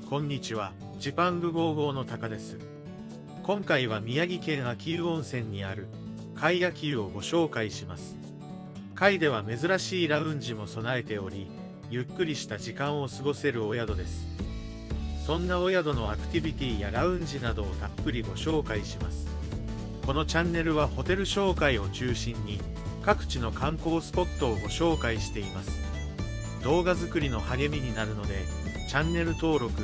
こんにちは、ジパング55のタカです。今回は宮城県秋保温泉にある界秋保をご紹介します。界では珍しいラウンジも備えており、ゆっくりした時間を過ごせるお宿です。そんなお宿のアクティビティやラウンジなどをたっぷりご紹介します。このチャンネルはホテル紹介を中心に各地の観光スポットをご紹介しています。動画作りの励みになるので、チャンネル登録、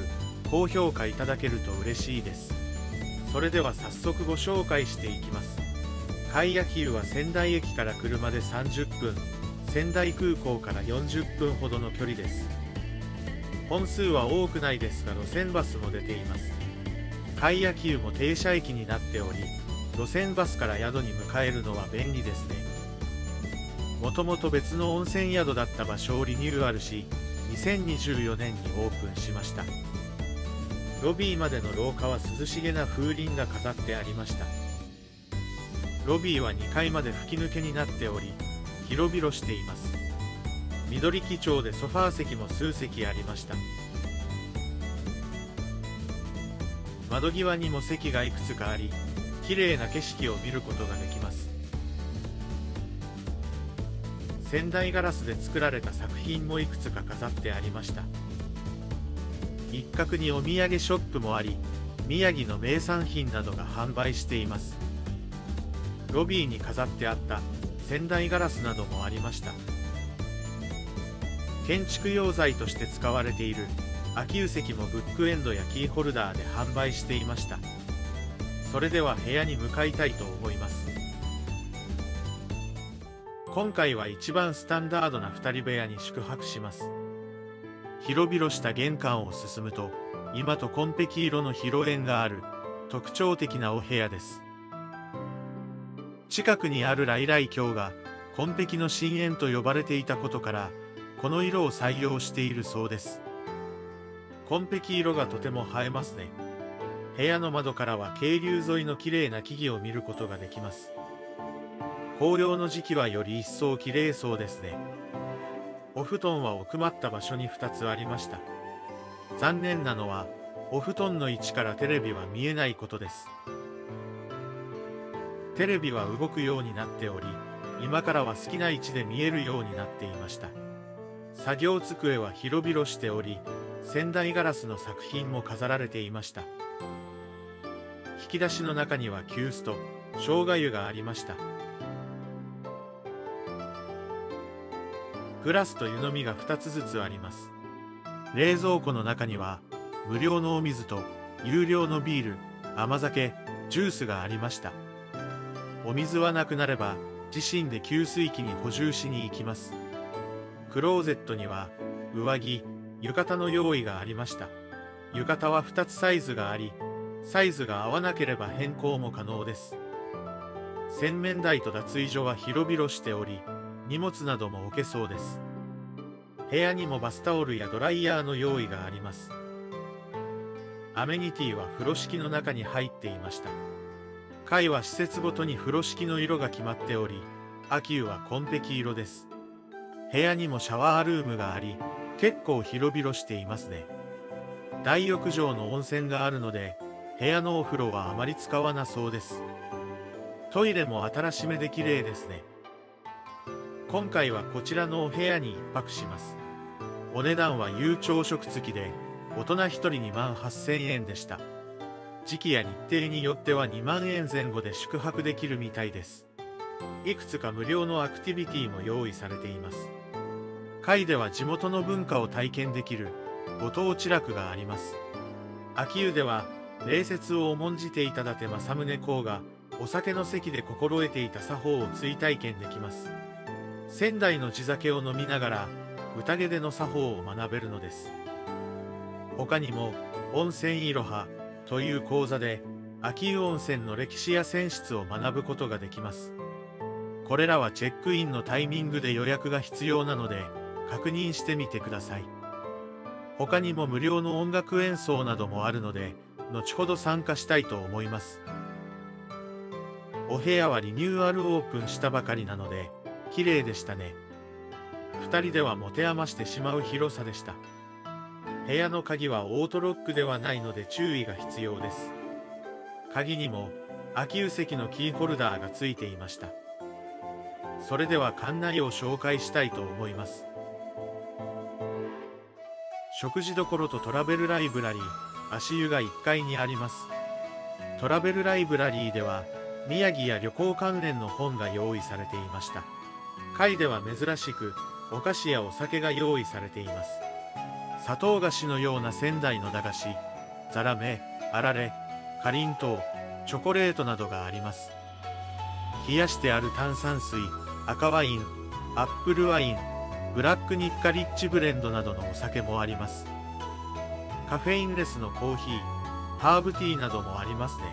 高評価いただけると嬉しいです。それでは早速ご紹介していきます。界秋保は仙台駅から車で30分、仙台空港から40分ほどの距離です。本数は多くないですが路線バスも出ています。界秋保も停車駅になっており、路線バスから宿に迎えるのは便利ですね。もともと別の温泉宿だった場所をリニューアルし、2024年にオープンしました。ロビーまでの廊下は涼しげな風鈴が飾ってありました。ロビーは2階まで吹き抜けになっており、広々しています。緑基調でソファー席も数席ありました。窓際にも席がいくつかあり、綺麗な景色を見ることができます。仙台ガラスで作られた作品もいくつか飾ってありました。一角にお土産ショップもあり、宮城の名産品などが販売しています。ロビーに飾ってあった仙台ガラスなどもありました。建築用材として使われている秋保石もブックエンドやキーホルダーで販売していました。それでは部屋に向かいたいと思います。今回は一番スタンダードな2人部屋に宿泊します。広々した玄関を進むと、今と紺碧色の広縁がある特徴的なお部屋です。近くにある来来橋が紺碧の深淵と呼ばれていたことから、この色を採用しているそうです。紺碧色がとても映えますね。部屋の窓からは渓流沿いの綺麗な木々を見ることができます。紅葉の時期はより一層綺麗そうですね。お布団は奥まった場所に2つありました。残念なのは、お布団の位置からテレビは見えないことです。テレビは動くようになっており、今からは好きな位置で見えるようになっていました。作業机は広々しており、仙台ガラスの作品も飾られていました。引き出しの中には急須と生姜湯がありました。グラスと湯飲みが2つずつあります。冷蔵庫の中には無料のお水と有料のビール、甘酒、ジュースがありました。お水はなくなれば自身で給水器に補充しに行きます。クローゼットには上着、浴衣の用意がありました。浴衣は2つサイズがあり、サイズが合わなければ変更も可能です。洗面台と脱衣所は広々しており、荷物なども置けそうです。部屋にもバスタオルやドライヤーの用意があります。アメニティは風呂敷の中に入っていました。界は施設ごとに風呂敷の色が決まっており、秋保は紺碧色です。部屋にもシャワールームがあり、結構広々していますね。大浴場の温泉があるので、部屋のお風呂はあまり使わなそうです。トイレも新しめで綺麗ですね。今回はこちらのお部屋に一泊します。お値段は夕朝食付きで、大人1人28,000円でした。時期や日程によっては2万円前後で宿泊できるみたいです。いくつか無料のアクティビティも用意されています。界では地元の文化を体験できるご当地楽があります。秋保では礼節を重んじていた伊達政宗公がお酒の席で心得ていた作法を追体験できます。仙台の地酒を飲みながら宴での作法を学べるのです。他にも温泉いろはという講座で秋保温泉の歴史や泉質を学ぶことができます。これらはチェックインのタイミングで予約が必要なので確認してみてください。他にも無料の音楽演奏などもあるので後ほど参加したいと思います。お部屋はリニューアルオープンしたばかりなので綺麗でしたね。2人では持て余してしまう広さでした。部屋の鍵はオートロックではないので注意が必要です。鍵にも秋雨石のキーホルダーがついていました。それでは館内を紹介したいと思います。食事処とトラベルライブラリー、足湯が1階にあります。トラベルライブラリーでは宮城や旅行関連の本が用意されていました。階では珍しくお菓子やお酒が用意されています。砂糖菓子のような仙台の駄菓子、ザラメ、あられ、かりんとう、チョコレートなどがあります。冷やしてある炭酸水、赤ワイン、アップルワイン、ブラックニッカリッチブレンドなどのお酒もあります。カフェインレスのコーヒー、ハーブティーなどもありますね。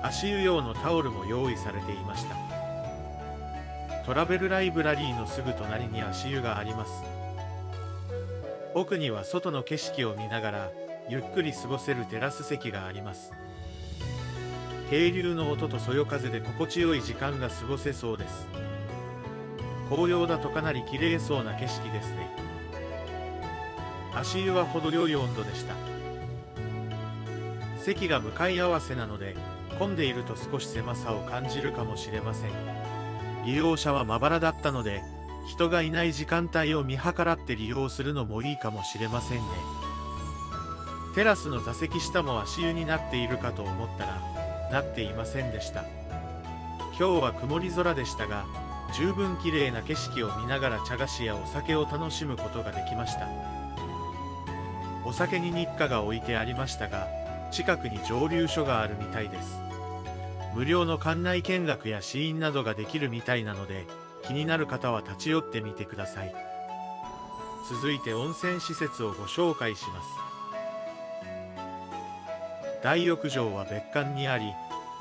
足湯用のタオルも用意されていました。トラベルライブラリーのすぐ隣に足湯があります。奥には外の景色を見ながらゆっくり過ごせるテラス席があります。渓流の音とそよ風で心地よい時間が過ごせそうです。紅葉だとかなり綺麗そうな景色ですね。足湯は程よい温度でした。席が向かい合わせなので混んでいると少し狭さを感じるかもしれません。利用者はまばらだったので人がいない時間帯を見計らって利用するのもいいかもしれませんね。テラスの座席下も足湯になっているかと思ったらなっていませんでした。今日は曇り空でしたが十分綺麗な景色を見ながら茶菓子やお酒を楽しむことができました。お酒に日課が置いてありましたが近くに蒸留所があるみたいです。無料の館内見学や試飲などができるみたいなので気になる方は立ち寄ってみてください。続いて温泉施設をご紹介します。大浴場は別館にあり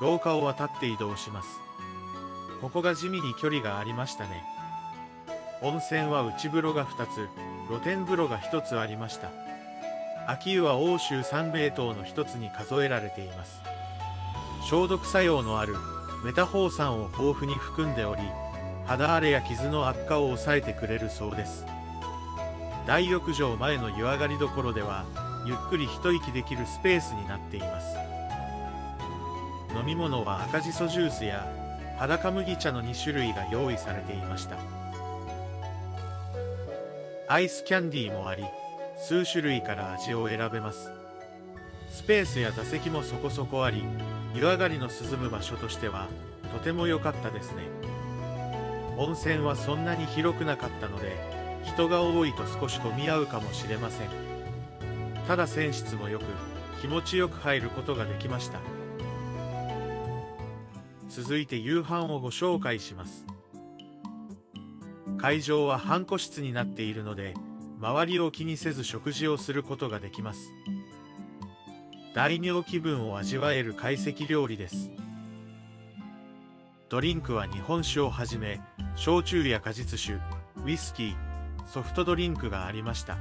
廊下を渡って移動します。ここが地味に距離がありましたね。温泉は内風呂が2つ、露天風呂が1つありました。秋湯は欧州三名湯の1つに数えられています。消毒作用のあるメタホウ酸を豊富に含んでおり肌荒れや傷の悪化を抑えてくれるそうです。大浴場前の湯上がりどころではゆっくり一息できるスペースになっています。飲み物は赤じそジュースや裸麦茶の2種類が用意されていました。アイスキャンディーもあり数種類から味を選べます。スペースや座席もそこそこあり湯上がりの涼む場所としてはとても良かったですね。温泉はそんなに広くなかったので人が多いと少し混み合うかもしれません。ただ泉質もよく気持ちよく入ることができました。続いて夕飯をご紹介します。会場は半個室になっているので周りを気にせず食事をすることができます。大名気分を味わえる懐石料理です。ドリンクは日本酒をはじめ焼酎や果実酒、ウイスキー、ソフトドリンクがありました。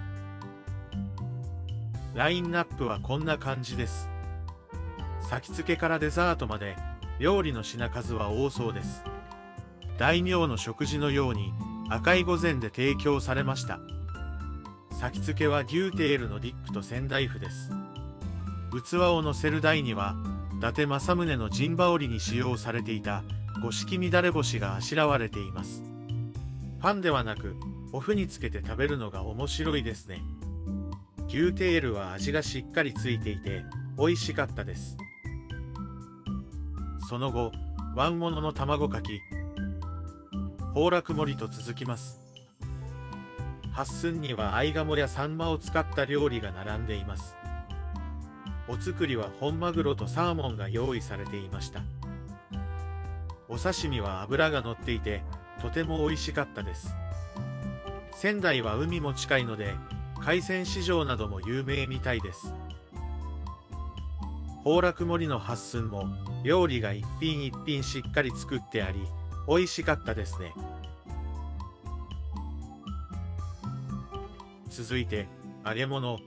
ラインナップはこんな感じです。先付けからデザートまで料理の品数は多そうです。大名の食事のように赤い御膳で提供されました。先付けは牛テールのディックと仙台麩です。器を乗せる台には伊達政宗の陣羽織に使用されていた五色乱れ星があしらわれています。パンではなくお麩につけて食べるのが面白いですね。牛テールは味がしっかりついていて美味しかったです。その後椀物の卵かき、崩落盛りと続きます。八寸には合鴨やサンマを使った料理が並んでいます。お作りは本マグロとサーモンが用意されていました。お刺身は脂が乗っていてとても美味しかったです。仙台は海も近いので海鮮市場なども有名みたいです。崩落盛りの八寸も料理が一品一品しっかり作ってあり美味しかったですね。続いて揚げ物、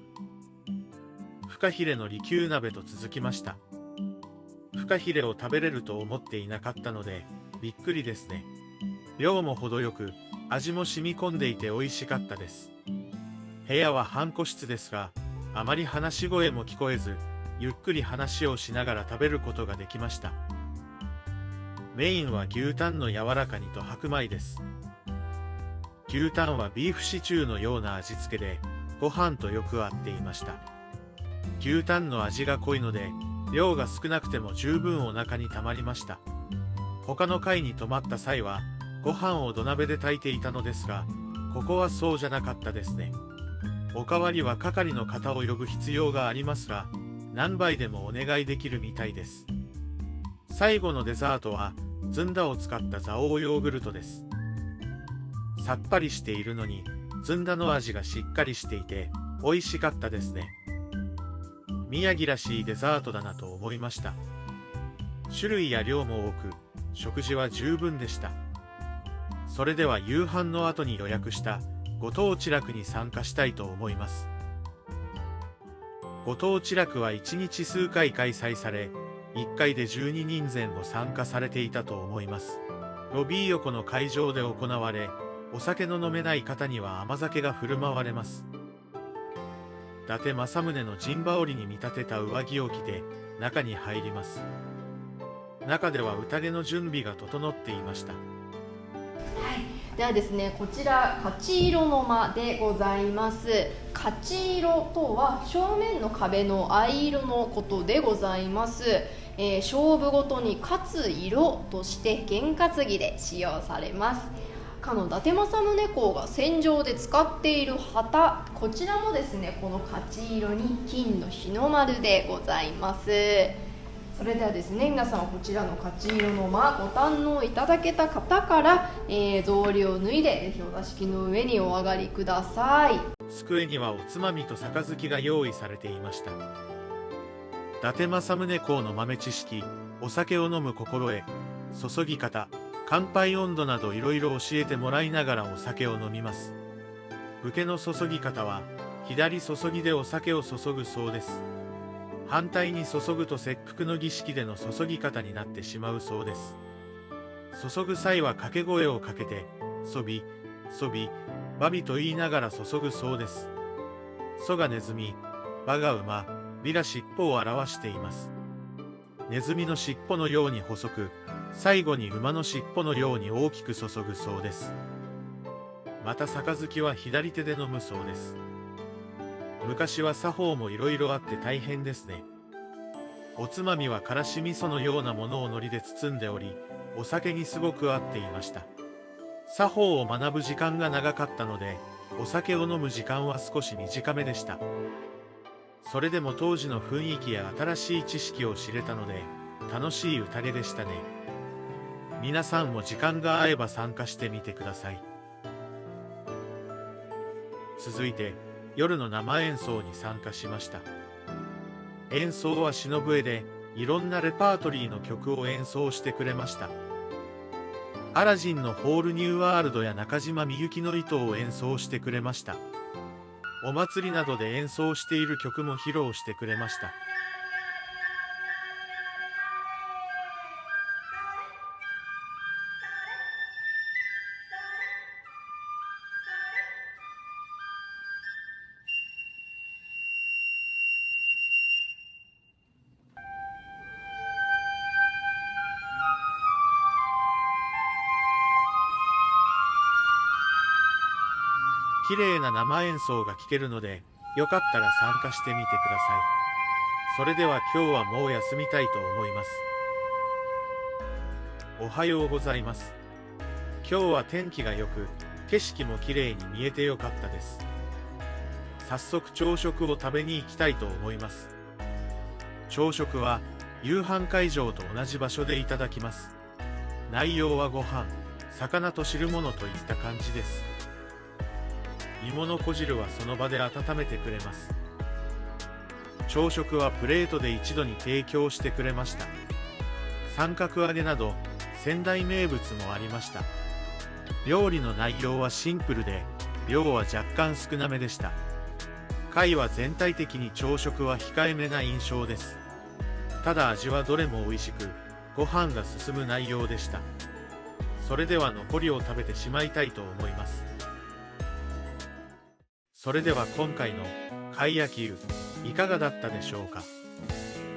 フカヒレの利休鍋と続きました。フカヒレを食べれると思っていなかったのでびっくりですね。量も程よく味も染み込んでいて美味しかったです。部屋は半個室ですが、あまり話し声も聞こえず、ゆっくり話をしながら食べることができました。メインは牛タンの柔らか煮と白米です。牛タンはビーフシチューのような味付けで、ご飯とよく合っていました。牛タンの味が濃いので、量が少なくても十分お腹にたまりました。他の階に泊まった際は、ご飯を土鍋で炊いていたのですが、ここはそうじゃなかったですね。おかわりは係の方を呼ぶ必要がありますが、何杯でもお願いできるみたいです。最後のデザートは、ずんだを使った蔵王ヨーグルトです。さっぱりしているのに、ずんだの味がしっかりしていて、美味しかったですね。宮城らしいデザートだなと思いました。種類や量も多く、食事は十分でした。それでは夕飯の後に予約したご当地楽に参加したいと思います。ご当地楽は1日数回開催され、1回で12人前後参加されていたと思います。ロビー横の会場で行われ、お酒の飲めない方には甘酒が振る舞われます。伊達政宗の陣羽織に見立てた上着を着て中に入ります。中では宴の準備が整っていました。ではですね、こちら勝ち色の間でございます。勝ち色とは正面の壁の藍色のことでございます。勝負ごとに勝つ色として験担ぎで使用されます。かの伊達政宗公が戦場で使っている旗、こちらもですね、この勝ち色に金の日の丸でございます。それではですね、皆さんこちらの勝ち色の間ご堪能いただけた方から、草履を脱いでぜひお座敷の上にお上がりください。机にはおつまみと杯が用意されていました。伊達政宗公の豆知識、お酒を飲む心得、注ぎ方、乾杯温度などいろいろ教えてもらいながらお酒を飲みます。武家の注ぎ方は左注ぎでお酒を注ぐそうです。反対に注ぐと切腹の儀式での注ぎ方になってしまうそうです。注ぐ際は掛け声をかけて、そび、そび、ばびと言いながら注ぐそうです。そがネズミ、ばが馬、びが尻尾を表しています。ネズミの尻尾のように細く、最後に馬の尻尾のように大きく注ぐそうです。また杯は左手で飲むそうです。昔は作法もいろいろあって大変ですね。おつまみはからし味噌のようなものを海苔で包んでおり、お酒にすごく合っていました。作法を学ぶ時間が長かったので、お酒を飲む時間は少し短めでした。それでも当時の雰囲気や新しい知識を知れたので、楽しい宴でしたね。皆さんも時間が合えば参加してみてください。続いて、夜の生演奏に参加しました。演奏は篠笛で、いろんなレパートリーの曲を演奏してくれました。アラジンのホールニューワールドや中島みゆきの糸を演奏してくれました。お祭りなどで演奏している曲も披露してくれました。綺麗な生演奏が聴けるので、よかったら参加してみてください。それでは今日はもう休みたいと思います。おはようございます。今日は天気が良く、景色も綺麗に見えてよかったです。早速朝食を食べに行きたいと思います。朝食は夕飯会場と同じ場所でいただきます。内容はご飯、魚と汁物といった感じです。芋のこ汁はその場で温めてくれます。朝食はプレートで一度に提供してくれました。三角揚げなど仙台名物もありました。料理の内容はシンプルで、量は若干少なめでした。会は全体的に朝食は控えめな印象です。ただ味はどれも美味しく、ご飯が進む内容でした。それでは残りを食べてしまいたいと思います。それでは今回の貝焼湯いかがだったでしょうか。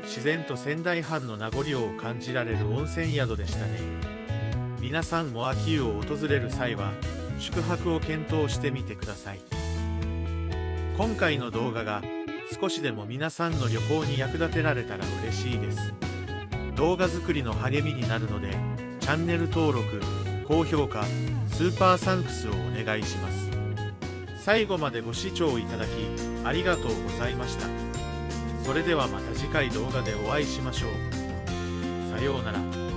自然と仙台藩の名残を感じられる温泉宿でしたね。皆さんも秋湯を訪れる際は宿泊を検討してみてください。今回の動画が少しでも皆さんの旅行に役立てられたら嬉しいです。動画作りの励みになるのでチャンネル登録、高評価、スーパーサンクスをお願いします。最後までご視聴いただきありがとうございました。それではまた次回動画でお会いしましょう。さようなら。